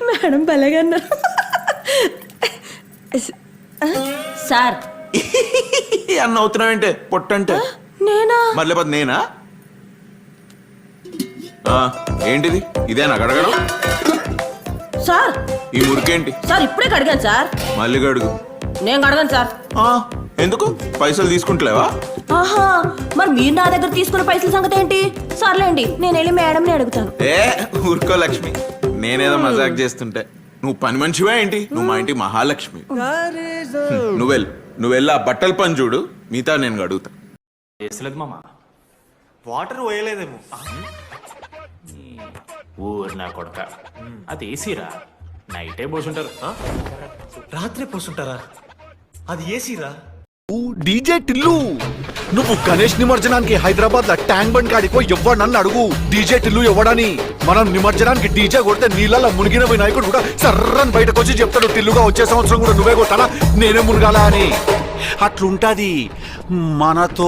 Madam బలగన్నా sir అన్న అవుతున్నావంటే పొట్టంటే నేనా మళ్ళీ నేనా ఏంటిది ఇదేనా కడగడం? సార్ ఈ మురికేంటి? సార్ ఇప్పుడే కడిగాను సార్. మళ్ళీ కడుగు. నేను కడగాను సార్. ఎందుకు పైసలు తీసుకుంటలేవా? ఆహా, మరి మీరు నా దగ్గర తీసుకున్న పైసల సంగతి ఏంటి? సర్లేండి, నేను వెళ్ళి మేడంని అడుగుతాను. ఊరుకో లక్ష్మి, నేనేదో మజాక్ చేస్తుంటే. నువ్వు పని మనిషివా ఏంటి? నువ్వు మా ఇంటి మహాలక్ష్మి. నువ్వెళ్ళి ఆ బట్టల పని చూడు, మిగతా నేను అడుగుతా. చేసలేదు మామ, వాటర్ పోయలేదేమో. ఊరు నా కొడక, అది ఏసీరా, నైటే పోసుంటారు. రాత్రి పోసుంటారా? అది ఏసీరా? డీజే టిల్లు, నువ్వు గణేష్ నిమజ్జనానికి హైదరాబాద్ లో ట్యాంక్ బండ్ కాడికో నన్ను అడుగు డీజే టిల్లు ఎవడని. మనం నిమజ్జనానికి డీజే కొడితే నీళ్ళ మునిగిన వినాయకుడు కూడా సర్రని బయటకు వచ్చి చెప్తాడు, టిల్లుగా వచ్చే సంవత్సరం కూడా నువ్వే కొట్టాలా నేనే మునగాల అని. అట్లుంటది మనతో.